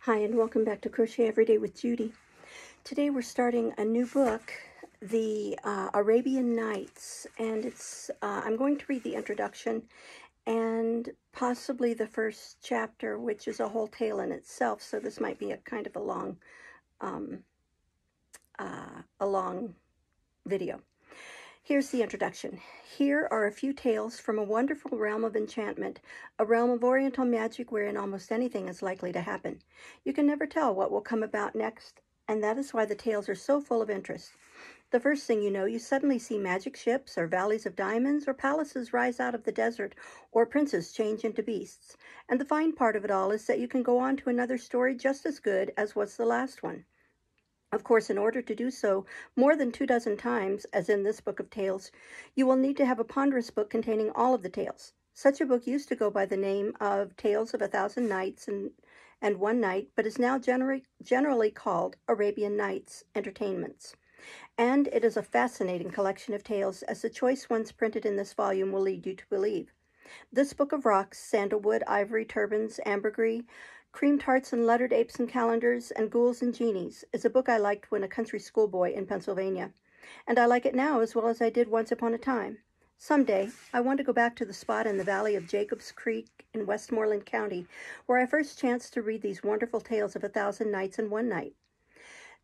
Hi, and welcome back to Crochet Every Day with Judy. Today we're starting a new book, the Arabian Nights, and I'm going to read the introduction and possibly the first chapter, which is a whole tale in itself, so this might be a kind of a long video. Here's the introduction. Here are a few tales from a wonderful realm of enchantment, a realm of oriental magic wherein almost anything is likely to happen. You can never tell what will come about next, and that is why the tales are so full of interest. The first thing you know, you suddenly see magic ships, or valleys of diamonds, or palaces rise out of the desert, or princes change into beasts. And the fine part of it all is that you can go on to another story just as good as was the last one. Of course, in order to do so more than 24 times, as in this book of tales, you will need to have a ponderous book containing all of the tales. Such a book used to go by the name of Tales of 1,000 Nights and One Night, but is now generally called Arabian Nights Entertainments. And it is a fascinating collection of tales, as the choice ones printed in this volume will lead you to believe. This book of rocks, sandalwood, ivory, turbans, ambergris, cream tarts and lettered apes and calendars, and ghouls and genies is a book I liked when a country schoolboy in Pennsylvania, and I like it now as well as I did once upon a time. Someday, I want to go back to the spot in the valley of Jacobs Creek in Westmoreland County, where I first chanced to read these wonderful tales of 1,000 Nights and One Night.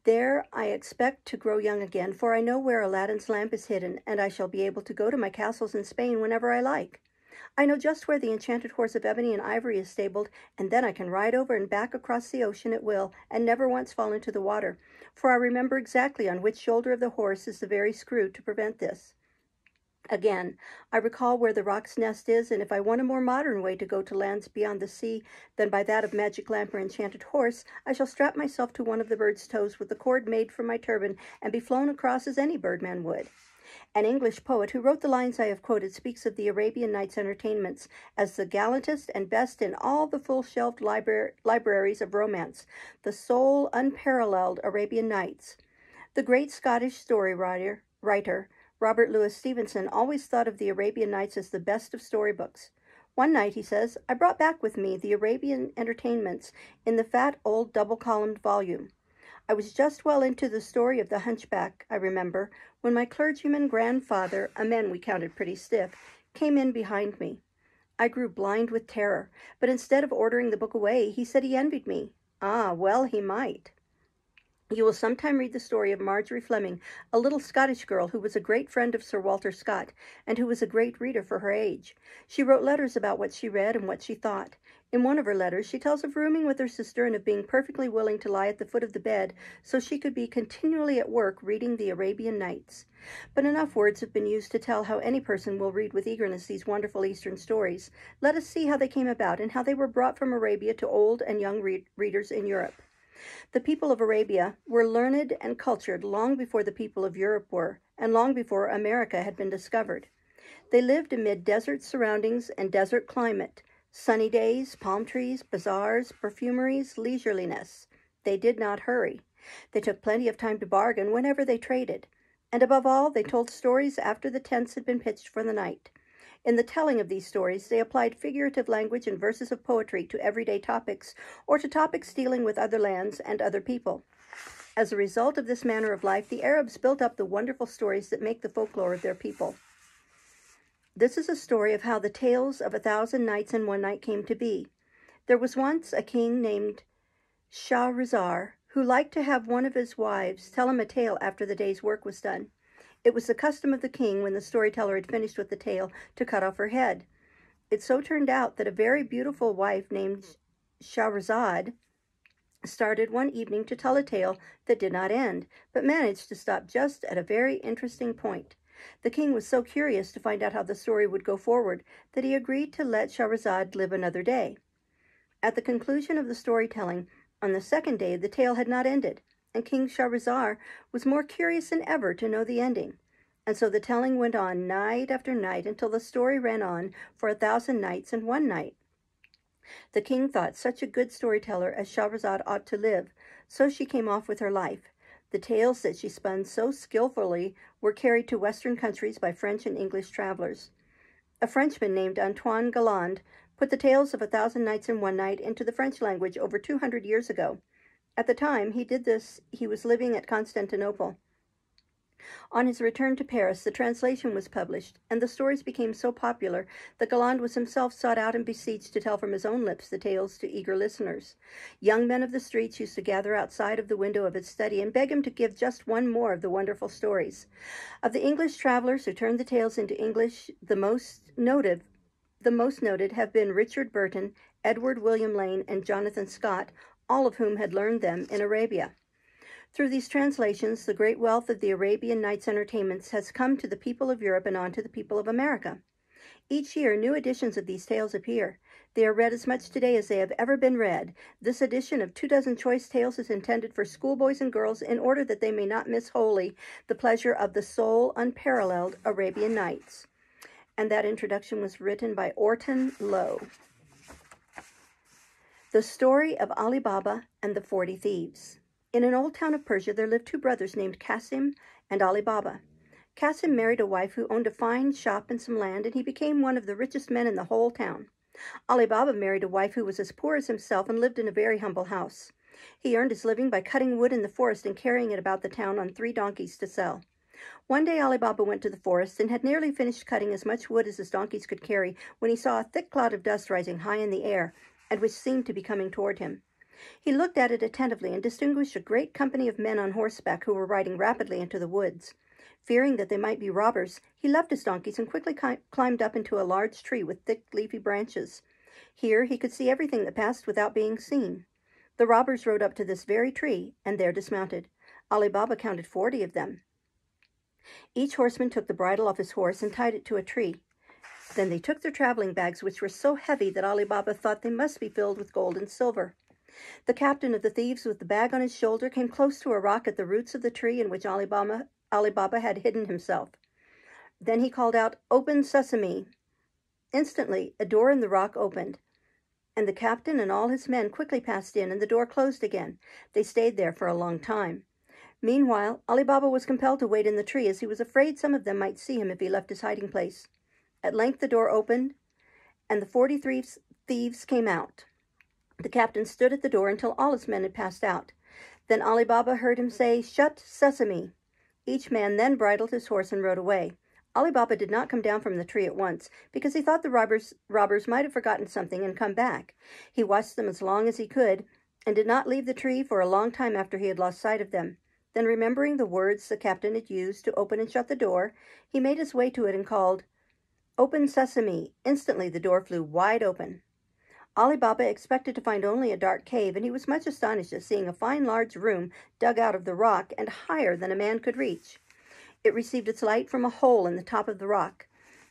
There I expect to grow young again, for I know where Aladdin's lamp is hidden, and I shall be able to go to my castles in Spain whenever I like. I know just where the enchanted horse of ebony and ivory is stabled, and then I can ride over and back across the ocean at will, and never once fall into the water, for I remember exactly on which shoulder of the horse is the very screw to prevent this. Again, I recall where the roc's nest is, and if I want a more modern way to go to lands beyond the sea than by that of magic lamp or enchanted horse, I shall strap myself to one of the bird's toes with the cord made from my turban and be flown across as any birdman would. An English poet who wrote the lines I have quoted speaks of the Arabian Nights entertainments as the gallantest and best in all the full-shelved libraries of romance, the sole unparalleled Arabian Nights. The great Scottish story writer, Robert Louis Stevenson, always thought of the Arabian Nights as the best of storybooks. One night, he says, I brought back with me the Arabian entertainments in the fat old double-columned volume. I was just well into the story of the hunchback, I remember, when my clergyman grandfather, a man we counted pretty stiff, came in behind me. I grew blind with terror, but instead of ordering the book away, he said he envied me. Ah, well, he might. You will sometime read the story of Marjorie Fleming, a little Scottish girl who was a great friend of Sir Walter Scott, and who was a great reader for her age. She wrote letters about what she read and what she thought. In one of her letters, she tells of rooming with her sister and of being perfectly willing to lie at the foot of the bed so she could be continually at work reading the Arabian Nights. But enough words have been used to tell how any person will read with eagerness these wonderful Eastern stories. Let us see how they came about and how they were brought from Arabia to old and young readers in Europe. The people of Arabia were learned and cultured long before the people of Europe were, and long before America had been discovered. They lived amid desert surroundings and desert climate, sunny days, palm trees, bazaars, perfumeries, leisureliness. They did not hurry. They took plenty of time to bargain whenever they traded. And above all, they told stories after the tents had been pitched for the night. In the telling of these stories, they applied figurative language and verses of poetry to everyday topics, or to topics dealing with other lands and other people. As a result of this manner of life, the Arabs built up the wonderful stories that make the folklore of their people. This is a story of how the tales of 1,000 Nights and One Night came to be. There was once a king named Shahrazad who liked to have one of his wives tell him a tale after the day's work was done. It was the custom of the king, when the storyteller had finished with the tale, to cut off her head. It so turned out that a very beautiful wife named Shahrazad started one evening to tell a tale that did not end, but managed to stop just at a very interesting point. The king was so curious to find out how the story would go forward that he agreed to let Shahrazad live another day. At the conclusion of the storytelling, on the second day, the tale had not ended, and King Shahrazad was more curious than ever to know the ending. And so the telling went on night after night until the story ran on for 1,000 Nights and One Night. The king thought such a good storyteller as Shahrazad ought to live, so she came off with her life. The tales that she spun so skillfully were carried to Western countries by French and English travelers. A Frenchman named Antoine Galland put the tales of 1,000 Nights and One Night into the French language over 200 years ago. At the time he did this, he was living at Constantinople. On his return to Paris, the translation was published, and the stories became so popular that Galland was himself sought out and besieged to tell from his own lips the tales to eager listeners. Young men of the streets used to gather outside of the window of his study and beg him to give just one more of the wonderful stories. Of the English travelers who turned the tales into English, the most noted have been Richard Burton, Edward William Lane, and Jonathan Scott, all of whom had learned them in Arabia. Through these translations, the great wealth of the Arabian Nights entertainments has come to the people of Europe and on to the people of America. Each year, new editions of these tales appear. They are read as much today as they have ever been read. This edition of 24 choice tales is intended for schoolboys and girls in order that they may not miss wholly the pleasure of the sole, unparalleled Arabian Nights. And that introduction was written by Orton Lowe. The Story of Ali Baba and the 40 Thieves. In an old town of Persia, there lived two brothers named Qasim and Ali Baba. Qasim married a wife who owned a fine shop and some land, and he became one of the richest men in the whole town. Ali Baba married a wife who was as poor as himself and lived in a very humble house. He earned his living by cutting wood in the forest and carrying it about the town on 3 donkeys to sell. One day Ali Baba went to the forest and had nearly finished cutting as much wood as his donkeys could carry when he saw a thick cloud of dust rising high in the air, and which seemed to be coming toward him. He looked at it attentively and distinguished a great company of men on horseback who were riding rapidly into the woods. Fearing that they might be robbers, he left his donkeys and quickly climbed up into a large tree with thick leafy branches. Here he could see everything that passed without being seen. The robbers rode up to this very tree and there dismounted. Ali Baba counted 40 of them. Each horseman took the bridle off his horse and tied it to a tree. Then they took their traveling bags, which were so heavy that Ali Baba thought they must be filled with gold and silver. The captain of the thieves, with the bag on his shoulder, came close to a rock at the roots of the tree in which Ali Baba had hidden himself. Then he called out, "Open, sesame!" Instantly, a door in the rock opened, and the captain and all his men quickly passed in, and the door closed again. They stayed there for a long time. Meanwhile, Ali Baba was compelled to wait in the tree, as he was afraid some of them might see him if he left his hiding place. At length the door opened, and the 40 thieves came out. The captain stood at the door until all his men had passed out. Then Ali Baba heard him say, "Shut, sesame!" Each man then bridled his horse and rode away. Ali Baba did not come down from the tree at once, because he thought the robbers might have forgotten something and come back. He watched them as long as he could, and did not leave the tree for a long time after he had lost sight of them. Then, remembering the words the captain had used to open and shut the door, he made his way to it and called, "Open, sesame!" Instantly the door flew wide open. Ali Baba expected to find only a dark cave, and he was much astonished at seeing a fine large room dug out of the rock and higher than a man could reach. It received its light from a hole in the top of the rock.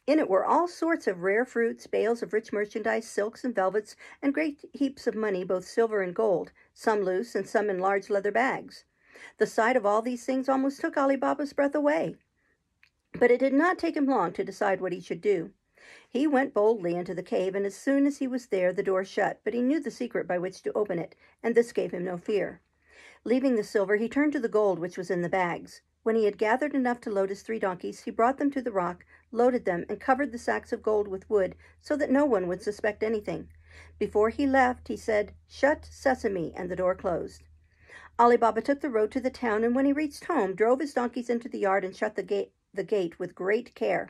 In it were all sorts of rare fruits, bales of rich merchandise, silks and velvets, and great heaps of money, both silver and gold, some loose and some in large leather bags. The sight of all these things almost took Ali Baba's breath away. But it did not take him long to decide what he should do. He went boldly into the cave, and as soon as he was there, the door shut, but he knew the secret by which to open it, and this gave him no fear. Leaving the silver, he turned to the gold which was in the bags. When he had gathered enough to load his 3 donkeys, he brought them to the rock, loaded them, and covered the sacks of gold with wood, so that no one would suspect anything. Before he left, he said, "Shut, sesame," and the door closed. Ali Baba took the road to the town, and when he reached home, drove his donkeys into the yard and shut the gate with great care.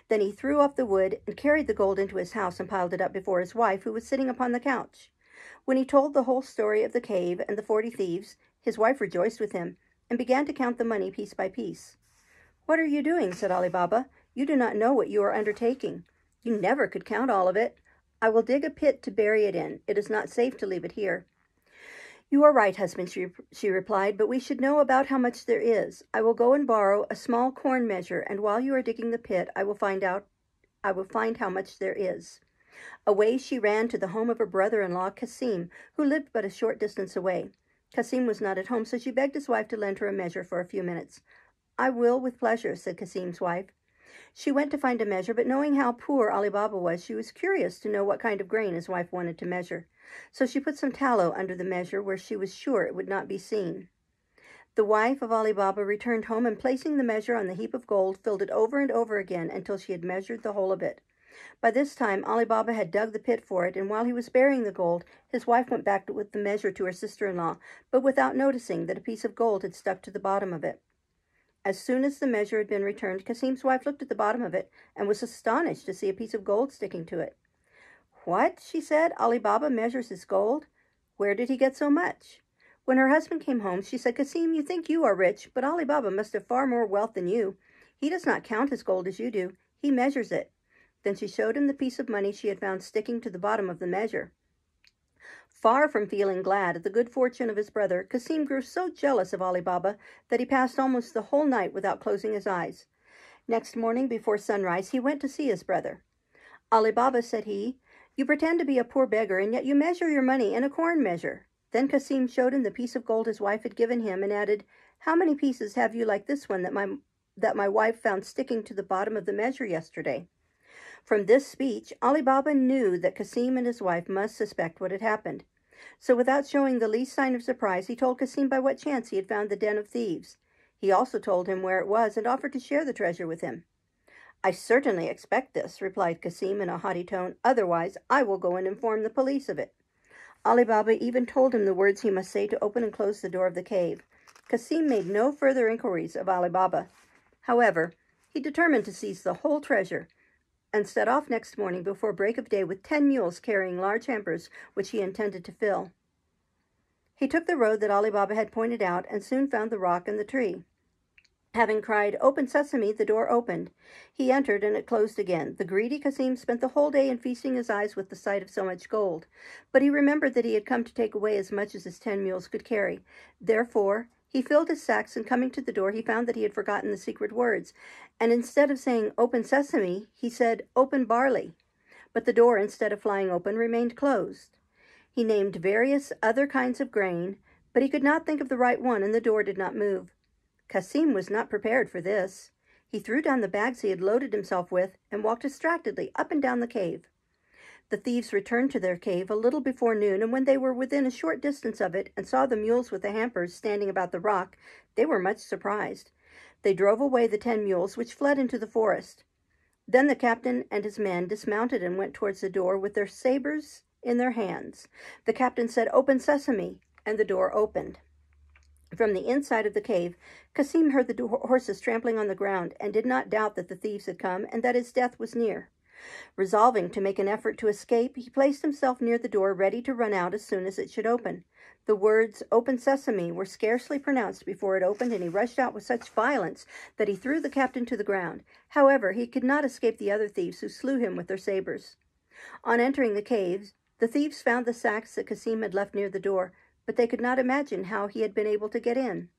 Then he threw off the wood and carried the gold into his house and piled it up before his wife, who was sitting upon the couch. When he told the whole story of the cave and the 40 thieves, his wife rejoiced with him and began to count the money piece by piece. "What are you doing?" said Ali Baba. "You do not know what you are undertaking. You never could count all of it. I will dig a pit to bury it in. It is not safe to leave it here." "You are right, husband," she replied, "but we should know about how much there is. I will go and borrow a small corn measure, and while you are digging the pit, I will find how much there is." Away she ran to the home of her brother-in-law, Qasim, who lived but a short distance away. Qasim was not at home, so she begged his wife to lend her a measure for a few minutes. "I will, with pleasure," said Qasim's wife. She went to find a measure, but knowing how poor Ali Baba was, she was curious to know what kind of grain his wife wanted to measure. So she put some tallow under the measure where she was sure it would not be seen. The wife of Ali Baba returned home, and placing the measure on the heap of gold, filled it over and over again until she had measured the whole of it. By this time, Ali Baba had dug the pit for it, and while he was burying the gold, his wife went back with the measure to her sister-in-law, but without noticing that a piece of gold had stuck to the bottom of it. As soon as the measure had been returned, Kasim's wife looked at the bottom of it and was astonished to see a piece of gold sticking to it. "What?" she said. "Ali Baba measures his gold? Where did he get so much?" When her husband came home, she said, "Kasim, you think you are rich, but Ali Baba must have far more wealth than you. He does not count his gold as you do. He measures it." Then she showed him the piece of money she had found sticking to the bottom of the measure. Far from feeling glad at the good fortune of his brother, Kasim grew so jealous of Ali Baba that he passed almost the whole night without closing his eyes. Next morning, before sunrise, he went to see his brother. "Ali Baba," said he, "you pretend to be a poor beggar, and yet you measure your money in a corn measure." Then Kasim showed him the piece of gold his wife had given him and added, "How many pieces have you like this one that my wife found sticking to the bottom of the measure yesterday?" From this speech, Ali Baba knew that Kasim and his wife must suspect what had happened. So without showing the least sign of surprise, he told Kasim by what chance he had found the den of thieves. He also told him where it was and offered to share the treasure with him. "I certainly expect this," replied Kasim in a haughty tone. "Otherwise, I will go and inform the police of it." Ali Baba even told him the words he must say to open and close the door of the cave. Kasim made no further inquiries of Ali Baba. However, he determined to seize the whole treasure and set off next morning before break of day with 10 mules carrying large hampers which he intended to fill. He took the road that Ali Baba had pointed out and soon found the rock and the tree. Having cried, "Open sesame," the door opened. He entered and it closed again. The greedy Kasim spent the whole day in feasting his eyes with the sight of so much gold, but he remembered that he had come to take away as much as his 10 mules could carry. Therefore, he filled his sacks, and coming to the door, he found that he had forgotten the secret words, and instead of saying, "Open sesame," he said, "Open barley." But the door, instead of flying open, remained closed. He named various other kinds of grain, but he could not think of the right one, and the door did not move. Kasim was not prepared for this. He threw down the bags he had loaded himself with and walked distractedly up and down the cave. The thieves returned to their cave a little before noon, and when they were within a short distance of it and saw the mules with the hampers standing about the rock, they were much surprised. They drove away the 10 mules, which fled into the forest. Then the captain and his men dismounted and went towards the door with their sabers in their hands. The captain said, "Open sesame," and the door opened. From the inside of the cave, Kasim heard the horses trampling on the ground and did not doubt that the thieves had come and that his death was near. Resolving to make an effort to escape, he placed himself near the door, ready to run out as soon as it should open. The words, "Open sesame," were scarcely pronounced before it opened, and he rushed out with such violence that he threw the captain to the ground. However, he could not escape the other thieves, who slew him with their sabers. On entering the caves, the thieves found the sacks that Kasim had left near the door, but they could not imagine how he had been able to get in.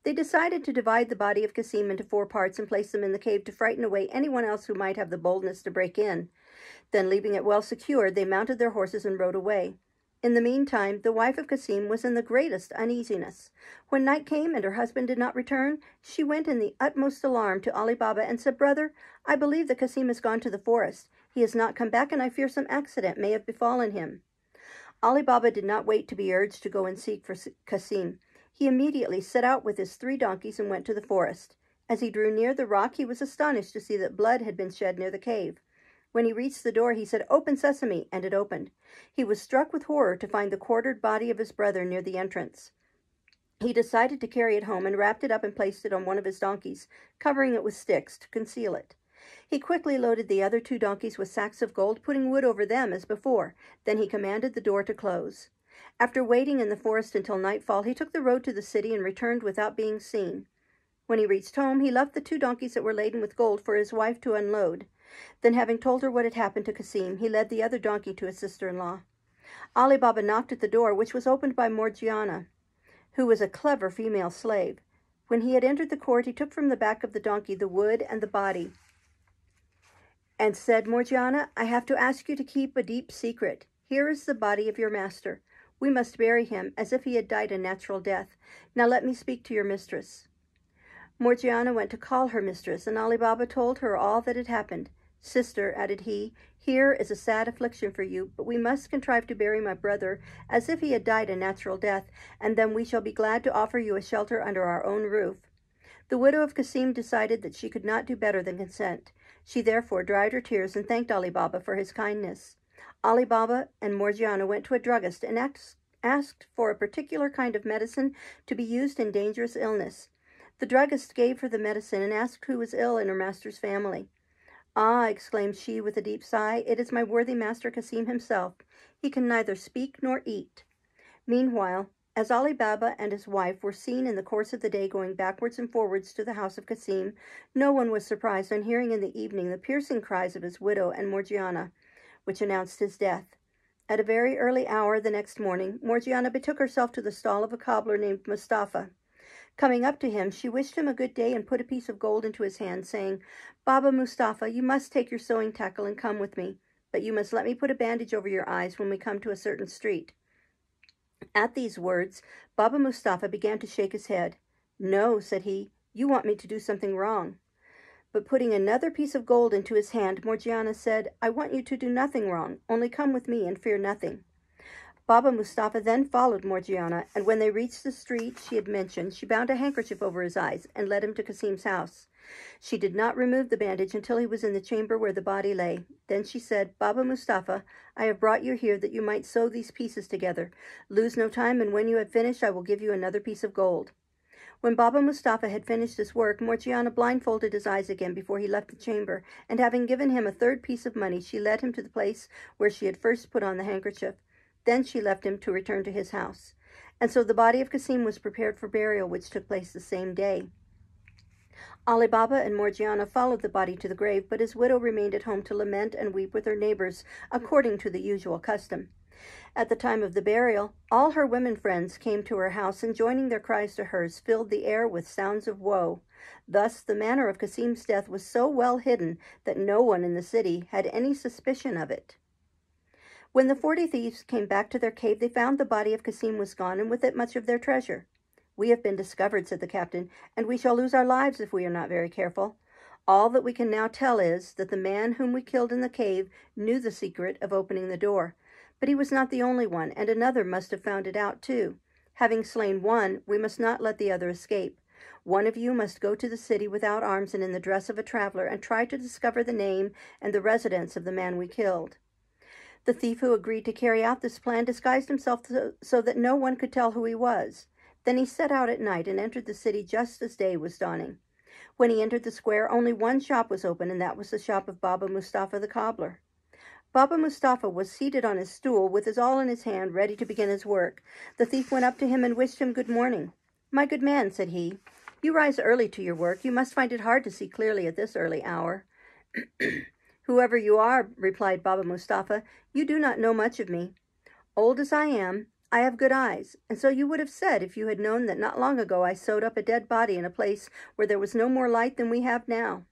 They decided to divide the body of Kasim into 4 parts and place them in the cave to frighten away anyone else who might have the boldness to break in. Then, leaving it well secured, they mounted their horses and rode away. In the meantime, the wife of Kasim was in the greatest uneasiness. When night came and her husband did not return, she went in the utmost alarm to Ali Baba and said, "Brother, I believe that Kasim has gone to the forest. He has not come back, and I fear some accident may have befallen him." Ali Baba did not wait to be urged to go and seek for Kasim. He immediately set out with his 3 donkeys and went to the forest. As he drew near the rock, he was astonished to see that blood had been shed near the cave. When he reached the door, he said, "Open sesame," and it opened. He was struck with horror to find the quartered body of his brother near the entrance. He decided to carry it home and wrapped it up and placed it on one of his donkeys, covering it with sticks to conceal it. He quickly loaded the other 2 donkeys with sacks of gold, putting wood over them as before. Then he commanded the door to close. After waiting in the forest until nightfall, he took the road to the city and returned without being seen. When he reached home, he left the 2 donkeys that were laden with gold for his wife to unload. Then, having told her what had happened to Kasim, he led the other donkey to his sister-in-law. Ali Baba knocked at the door, which was opened by Morgiana, who was a clever female slave. When he had entered the court, he took from the back of the donkey the wood and the body, and said, "Morgiana, I have to ask you to keep a deep secret. Here is the body of your master. We must bury him as if he had died a natural death. Now let me speak to your mistress." Morgiana went to call her mistress, and Ali Baba told her all that had happened. "Sister," added he, "here is a sad affliction for you, but we must contrive to bury my brother as if he had died a natural death, and then we shall be glad to offer you a shelter under our own roof." The widow of Kasim decided that she could not do better than consent. She therefore dried her tears and thanked Ali Baba for his kindness. Ali Baba and Morgiana went to a druggist and asked for a particular kind of medicine to be used in dangerous illness. The druggist gave her the medicine and asked who was ill in her master's family. "Ah," exclaimed she with a deep sigh, "it is my worthy master Cassim himself. He can neither speak nor eat." Meanwhile, as Ali Baba and his wife were seen in the course of the day going backwards and forwards to the house of Cassim, no one was surprised on hearing in the evening the piercing cries of his widow and Morgiana, which announced his death. At a very early hour the next morning, Morgiana betook herself to the stall of a cobbler named Mustafa. Coming up to him, she wished him a good day and put a piece of gold into his hand, saying, "Baba Mustafa, you must take your sewing tackle and come with me, but you must let me put a bandage over your eyes when we come to a certain street." At these words, Baba Mustafa began to shake his head. "No," said he, "you want me to do something wrong." But putting another piece of gold into his hand, Morgiana said, "I want you to do nothing wrong, only come with me and fear nothing." Baba Mustafa then followed Morgiana, and when they reached the street she had mentioned, she bound a handkerchief over his eyes and led him to Cassim's house. She did not remove the bandage until he was in the chamber where the body lay. Then she said, "Baba Mustafa, I have brought you here that you might sew these pieces together. Lose no time, and when you have finished, I will give you another piece of gold." When Baba Mustafa had finished his work, Morgiana blindfolded his eyes again before he left the chamber, and having given him a third piece of money, she led him to the place where she had first put on the handkerchief. Then she left him to return to his house. And so the body of Cassim was prepared for burial, which took place the same day. Ali Baba and Morgiana followed the body to the grave, but his widow remained at home to lament and weep with her neighbors, according to the usual custom. At the time of the burial, all her women friends came to her house, and joining their cries to hers, filled the air with sounds of woe. Thus the manner of Cassim's death was so well hidden that no one in the city had any suspicion of it. When the 40 thieves came back to their cave, they found the body of Cassim was gone, and with it much of their treasure. "We have been discovered," said the captain, "and we shall lose our lives if we are not very careful. All that we can now tell is that the man whom we killed in the cave knew the secret of opening the door. But he was not the only one, and another must have found it out too. Having slain one, we must not let the other escape. One of you must go to the city without arms and in the dress of a traveler, and try to discover the name and the residence of the man we killed." The thief who agreed to carry out this plan disguised himself so that no one could tell who he was. Then he set out at night and entered the city just as day was dawning. When he entered the square, only one shop was open, and that was the shop of Baba Mustafa the cobbler. Baba Mustafa was seated on his stool with his awl in his hand, ready to begin his work. The thief went up to him and wished him good morning. "My good man," said he, "you rise early to your work. You must find it hard to see clearly at this early hour." "Whoever you are," replied Baba Mustafa, "you do not know much of me. Old as I am, I have good eyes, and so you would have said if you had known that not long ago I sewed up a dead body in a place where there was no more light than we have now."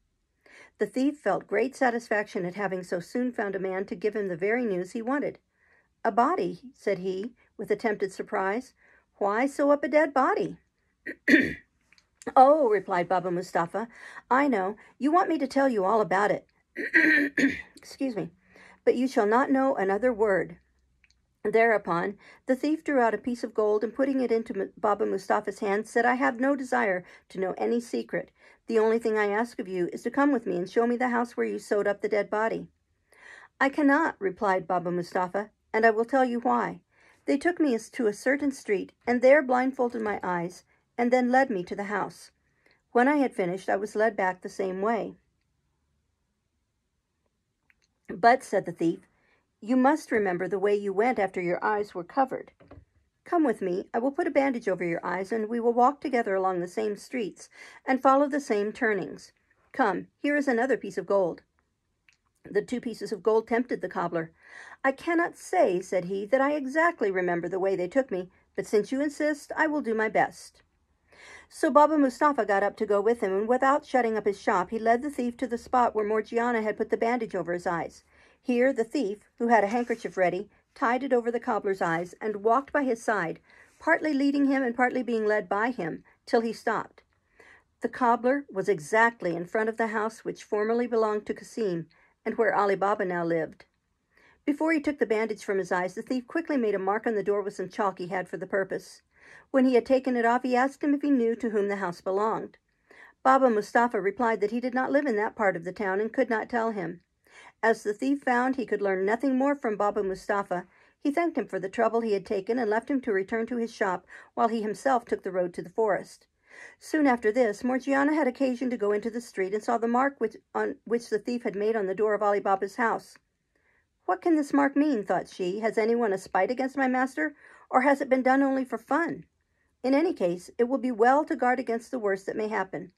The thief felt great satisfaction at having so soon found a man to give him the very news he wanted. "A body," said he, with attempted surprise. "Why sew up a dead body?" "Oh," replied Baba Mustafa, "I know. You want me to tell you all about it. Excuse me. But you shall not know another word." Thereupon, the thief drew out a piece of gold and putting it into Baba Mustafa's hand, said, "I have no desire to know any secret. The only thing I ask of you is to come with me and show me the house where you sewed up the dead body." "I cannot," replied Baba Mustafa, "and I will tell you why. They took me to a certain street, and there blindfolded my eyes, and then led me to the house. When I had finished, I was led back the same way." "But," said the thief, "you must remember the way you went after your eyes were covered. Come with me. I will put a bandage over your eyes, and we will walk together along the same streets and follow the same turnings. Come, here is another piece of gold." The 2 pieces of gold tempted the cobbler. "I cannot say," said he, "that I exactly remember the way they took me, but since you insist, I will do my best." So Baba Mustafa got up to go with him, and without shutting up his shop, he led the thief to the spot where Morgiana had put the bandage over his eyes. Here the thief, who had a handkerchief ready, tied it over the cobbler's eyes, and walked by his side, partly leading him and partly being led by him, till he stopped. The cobbler was exactly in front of the house which formerly belonged to Cassim, and where Ali Baba now lived. Before he took the bandage from his eyes, the thief quickly made a mark on the door with some chalk he had for the purpose. When he had taken it off, he asked him if he knew to whom the house belonged. Baba Mustafa replied that he did not live in that part of the town and could not tell him. As the thief found he could learn nothing more from Baba Mustafa, he thanked him for the trouble he had taken and left him to return to his shop while he himself took the road to the forest. Soon after this, Morgiana had occasion to go into the street and saw the mark which the thief had made on the door of Ali Baba's house. "What can this mark mean?" thought she. "Has anyone a spite against my master, or has it been done only for fun? In any case, it will be well to guard against the worst that may happen."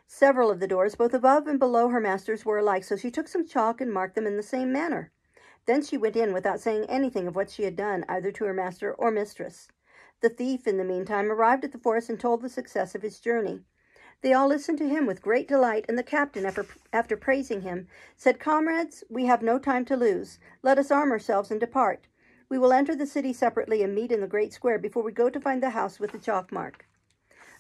Several of the doors, both above and below her master's, were alike, so she took some chalk and marked them in the same manner. Then she went in without saying anything of what she had done, either to her master or mistress. The thief, in the meantime, arrived at the forest and told the success of his journey. They all listened to him with great delight, and the captain, after praising him, said, "Comrades, we have no time to lose. Let us arm ourselves and depart. We will enter the city separately and meet in the great square before we go to find the house with the chalk mark."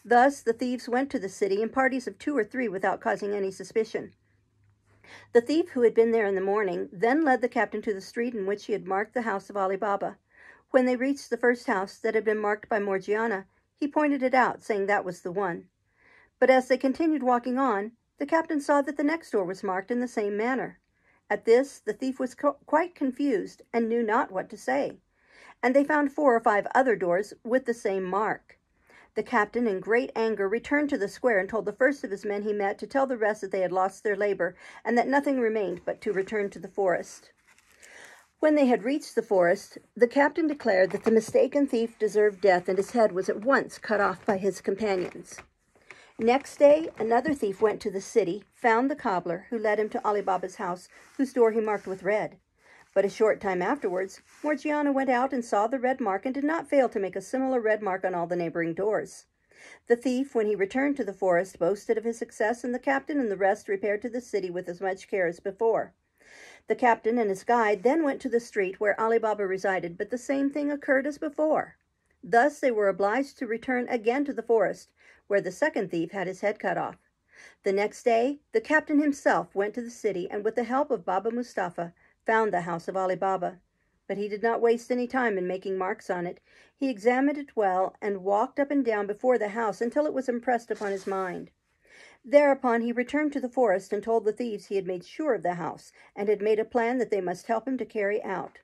Thus the thieves went to the city in parties of 2 or 3 without causing any suspicion. The thief, who had been there in the morning, then led the captain to the street in which he had marked the house of Ali Baba. When they reached the first house that had been marked by Morgiana, he pointed it out, saying that was the one. But as they continued walking on, the captain saw that the next door was marked in the same manner. At this, the thief was quite confused and knew not what to say. And they found 4 or 5 other doors with the same mark. The captain, in great anger, returned to the square and told the first of his men he met to tell the rest that they had lost their labor and that nothing remained but to return to the forest. When they had reached the forest, the captain declared that the mistaken thief deserved death, and his head was at once cut off by his companions. Next day, another thief went to the city, found the cobbler, who led him to Ali Baba's house, whose door he marked with red. But a short time afterwards, Morgiana went out and saw the red mark and did not fail to make a similar red mark on all the neighboring doors. The thief, when he returned to the forest, boasted of his success, and the captain and the rest repaired to the city with as much care as before. The captain and his guide then went to the street where Ali Baba resided, but the same thing occurred as before. Thus they were obliged to return again to the forest, where the second thief had his head cut off. The next day, the captain himself went to the city, and with the help of Baba Mustafa, found the house of Ali Baba. But he did not waste any time in making marks on it. He examined it well and walked up and down before the house until it was impressed upon his mind. Thereupon he returned to the forest and told the thieves he had made sure of the house and had made a plan that they must help him to carry out.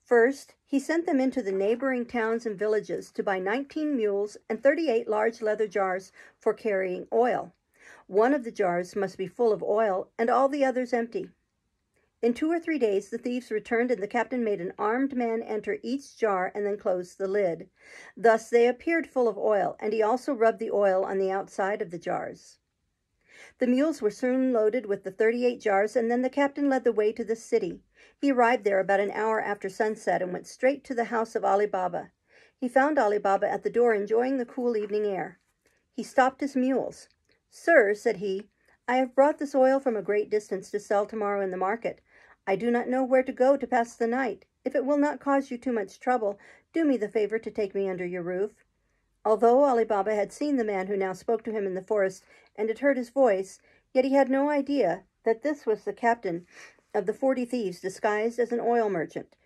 First, he sent them into the neighboring towns and villages to buy 19 mules and 38 large leather jars for carrying oil. One of the jars must be full of oil and all the others empty. In 2 or 3 days the thieves returned, and the captain made an armed man enter each jar and then closed the lid. Thus they appeared full of oil, and he also rubbed the oil on the outside of the jars. The mules were soon loaded with the 38 jars, and then the captain led the way to the city. He arrived there about an hour after sunset and went straight to the house of Ali Baba. He found Ali Baba at the door enjoying the cool evening air. He stopped his mules. "Sir," said he, "I have brought this oil from a great distance to sell tomorrow in the market. I do not know where to go to pass the night. If it will not cause you too much trouble, do me the favor to take me under your roof." Although Ali Baba had seen the man who now spoke to him in the forest and had heard his voice, yet he had no idea that this was the captain of the 40 thieves disguised as an oil merchant.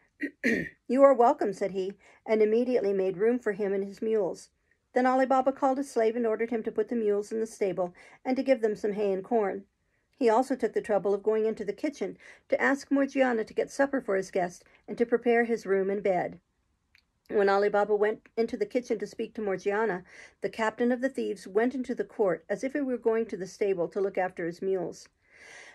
"You are welcome," said he, and immediately made room for him and his mules. Then Ali Baba called a slave and ordered him to put the mules in the stable and to give them some hay and corn. He also took the trouble of going into the kitchen to ask Morgiana to get supper for his guest and to prepare his room and bed. When Ali Baba went into the kitchen to speak to Morgiana, the captain of the thieves went into the court as if he were going to the stable to look after his mules.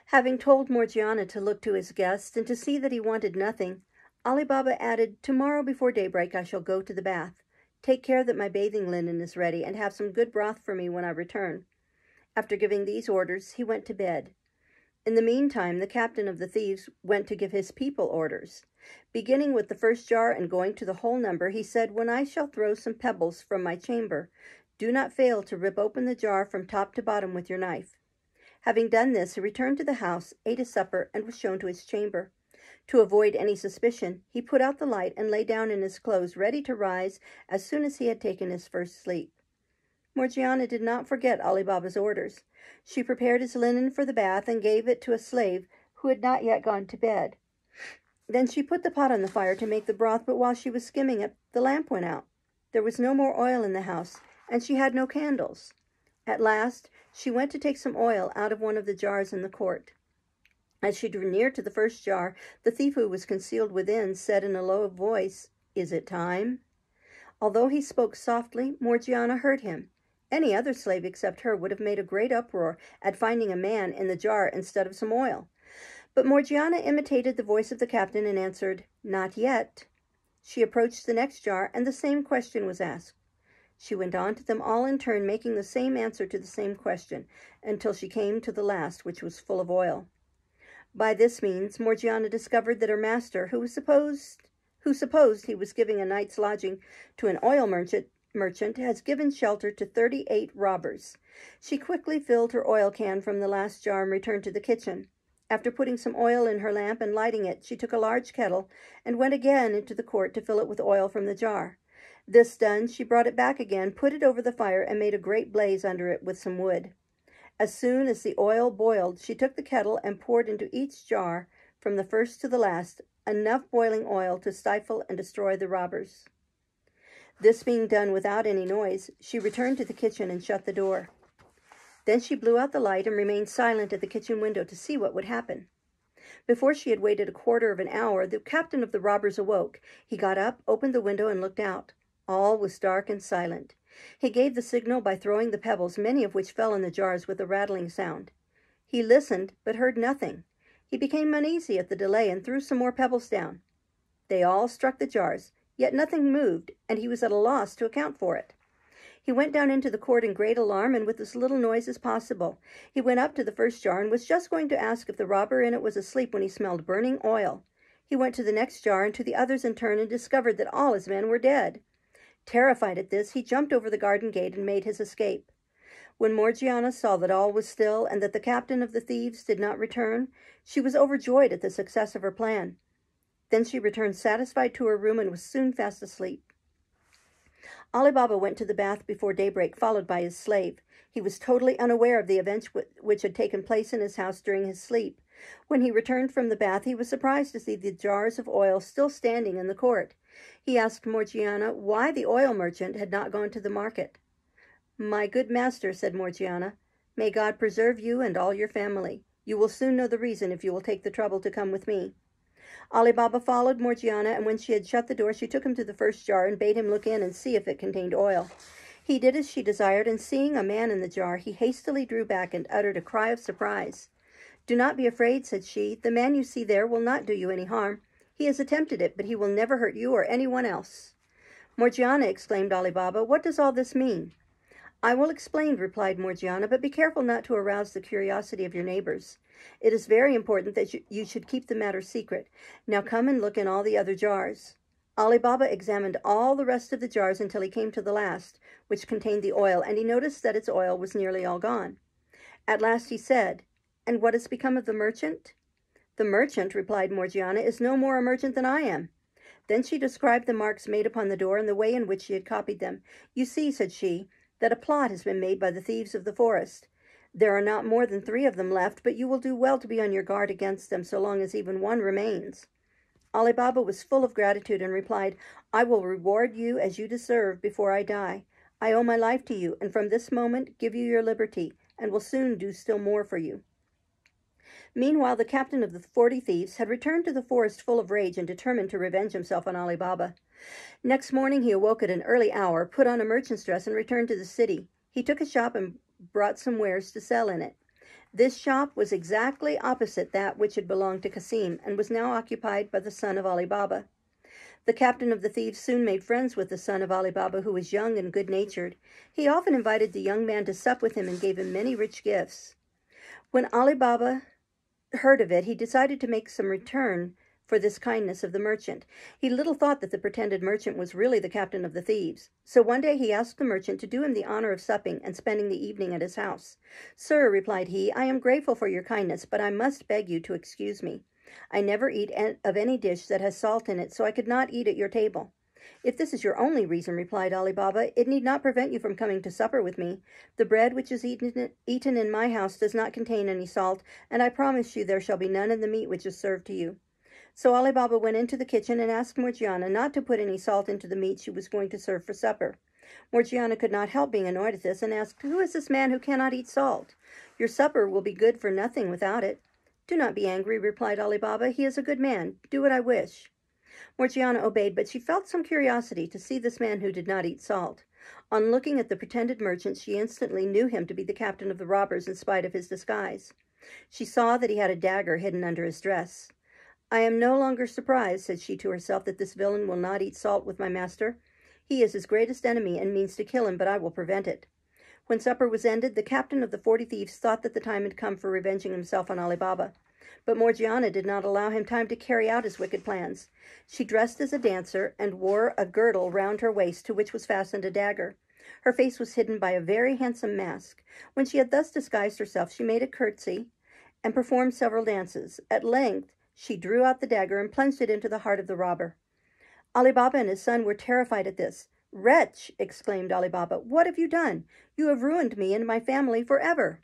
Having told Morgiana to look to his guest and to see that he wanted nothing, Ali Baba added, "Tomorrow before daybreak I shall go to the bath. Take care that my bathing linen is ready, and have some good broth for me when I return." After giving these orders, he went to bed. In the meantime, the captain of the thieves went to give his people orders. Beginning with the first jar and going to the whole number, he said, "When I shall throw some pebbles from my chamber, do not fail to rip open the jar from top to bottom with your knife." Having done this, he returned to the house, ate his supper, and was shown to his chamber. To avoid any suspicion, he put out the light and lay down in his clothes, ready to rise as soon as he had taken his first sleep. Morgiana did not forget Ali Baba's orders. She prepared his linen for the bath and gave it to a slave who had not yet gone to bed. Then she put the pot on the fire to make the broth, but while she was skimming it, the lamp went out. There was no more oil in the house, and she had no candles. At last, she went to take some oil out of one of the jars in the court. As she drew near to the first jar, the thief who was concealed within said in a low voice, "Is it time?" Although he spoke softly, Morgiana heard him. Any other slave except her would have made a great uproar at finding a man in the jar instead of some oil. But Morgiana imitated the voice of the captain and answered, "Not yet." She approached the next jar, and the same question was asked. She went on to them all in turn, making the same answer to the same question, until she came to the last, which was full of oil. By this means, Morgiana discovered that her master, who supposed he was giving a night's lodging to an oil merchant, has given shelter to 38 robbers. She quickly filled her oil can from the last jar and returned to the kitchen. After putting some oil in her lamp and lighting it, she took a large kettle and went again into the court to fill it with oil from the jar. This done, she brought it back again, put it over the fire, and made a great blaze under it with some wood. As soon as the oil boiled, she took the kettle and poured into each jar, from the first to the last, enough boiling oil to stifle and destroy the robbers. This being done without any noise, she returned to the kitchen and shut the door. Then she blew out the light and remained silent at the kitchen window to see what would happen. Before she had waited a quarter of an hour, the captain of the robbers awoke. He got up, opened the window, and looked out. All was dark and silent. He gave the signal by throwing the pebbles, many of which fell in the jars with a rattling sound. He listened, but heard nothing. He became uneasy at the delay and threw some more pebbles down. They all struck the jars, yet nothing moved, and he was at a loss to account for it. He went down into the court in great alarm and with as little noise as possible. He went up to the first jar and was just going to ask if the robber in it was asleep when he smelled burning oil. He went to the next jar and to the others in turn and discovered that all his men were dead. Terrified at this, he jumped over the garden gate and made his escape. When Morgiana saw that all was still and that the captain of the thieves did not return, she was overjoyed at the success of her plan. Then she returned satisfied to her room and was soon fast asleep. Ali Baba went to the bath before daybreak, followed by his slave. He was totally unaware of the events which had taken place in his house during his sleep. When he returned from the bath, he was surprised to see the jars of oil still standing in the court. He asked Morgiana why the oil merchant had not gone to the market. "My good master," said Morgiana, "may God preserve you and all your family. You will soon know the reason if you will take the trouble to come with me." Ali Baba followed Morgiana, and when she had shut the door, she took him to the first jar and bade him look in and see if it contained oil. He did as she desired, and seeing a man in the jar, he hastily drew back and uttered a cry of surprise. "Do not be afraid," said she. "The man you see there will not do you any harm. He has attempted it, but he will never hurt you or anyone else." "Morgiana," exclaimed Ali Baba, "what does all this mean?" "I will explain," replied Morgiana, "but be careful not to arouse the curiosity of your neighbors. It is very important that you should keep the matter secret. Now come and look in all the other jars." Ali Baba examined all the rest of the jars until he came to the last, which contained the oil, and he noticed that its oil was nearly all gone. At last he said, "And what has become of the merchant?" "The merchant," replied Morgiana, "is no more a merchant than I am." Then she described the marks made upon the door and the way in which she had copied them. "You see," said she, "that a plot has been made by the thieves of the forest. There are not more than 3 of them left, but you will do well to be on your guard against them so long as even one remains." Ali Baba was full of gratitude and replied, "I will reward you as you deserve before I die. I owe my life to you, and from this moment give you your liberty, and will soon do still more for you." Meanwhile, the captain of the 40 thieves had returned to the forest full of rage and determined to revenge himself on Ali Baba. Next morning he awoke at an early hour, put on a merchant's dress, and returned to the city. He took a shop and brought some wares to sell in it. This shop was exactly opposite that which had belonged to Cassim, and was now occupied by the son of Ali Baba. The captain of the thieves soon made friends with the son of Ali Baba, who was young and good-natured. He often invited the young man to sup with him and gave him many rich gifts. When Ali Baba heard of it, he decided to make some return for this kindness of the merchant. He little thought that the pretended merchant was really the captain of the thieves. So one day he asked the merchant to do him the honor of supping and spending the evening at his house. "Sir," replied he, "I am grateful for your kindness, but I must beg you to excuse me. I never eat of any dish that has salt in it, so I could not eat at your table." "If this is your only reason," replied Ali Baba, "it need not prevent you from coming to supper with me. The bread which is eaten in my house does not contain any salt, and I promise you there shall be none in the meat which is served to you." So Ali Baba went into the kitchen and asked Morgiana not to put any salt into the meat she was going to serve for supper. Morgiana could not help being annoyed at this and asked, "Who is this man who cannot eat salt? Your supper will be good for nothing without it." "Do not be angry," replied Ali Baba. "He is a good man. Do what I wish." Morgiana obeyed, but she felt some curiosity to see this man who did not eat salt. On looking at the pretended merchant, she instantly knew him to be the captain of the robbers in spite of his disguise. She saw that he had a dagger hidden under his dress. "I am no longer surprised," said she to herself, "that this villain will not eat salt with my master. He is his greatest enemy and means to kill him, but I will prevent it." When supper was ended, the captain of the 40 thieves thought that the time had come for revenging himself on Ali Baba. But Morgiana did not allow him time to carry out his wicked plans. She dressed as a dancer and wore a girdle round her waist to which was fastened a dagger. Her face was hidden by a very handsome mask. When she had thus disguised herself, she made a curtsy and performed several dances. At length, she drew out the dagger and plunged it into the heart of the robber. Ali Baba and his son were terrified at this. "Wretch!" exclaimed Ali Baba, "what have you done? You have ruined me and my family forever."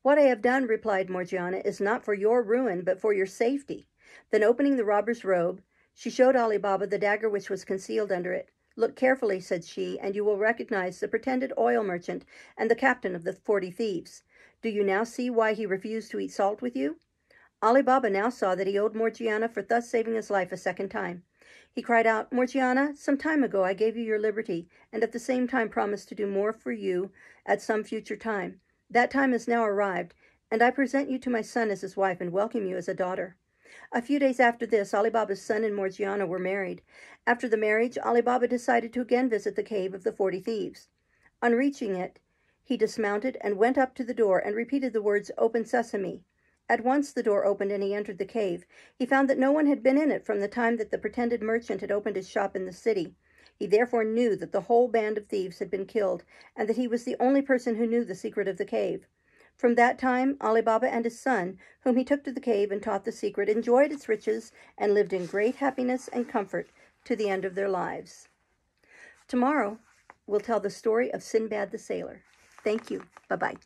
"What I have done," replied Morgiana, "is not for your ruin, but for your safety." Then, opening the robber's robe, she showed Ali Baba the dagger which was concealed under it. "Look carefully," said she, "and you will recognize the pretended oil merchant and the captain of the 40 thieves. Do you now see why he refused to eat salt with you?" Ali Baba now saw that he owed Morgiana for thus saving his life a second time. He cried out, "Morgiana, some time ago I gave you your liberty, and at the same time promised to do more for you at some future time. That time has now arrived, and I present you to my son as his wife and welcome you as a daughter." A few days after this, Ali Baba's son and Morgiana were married. After the marriage, Ali Baba decided to again visit the cave of the 40 thieves. On reaching it, he dismounted and went up to the door and repeated the words, "Open sesame." At once the door opened and he entered the cave. He found that no one had been in it from the time that the pretended merchant had opened his shop in the city. He therefore knew that the whole band of thieves had been killed, and that he was the only person who knew the secret of the cave. From that time, Ali Baba and his son, whom he took to the cave and taught the secret, enjoyed its riches and lived in great happiness and comfort to the end of their lives. Tomorrow, we'll tell the story of Sinbad the Sailor. Thank you. Bye-bye.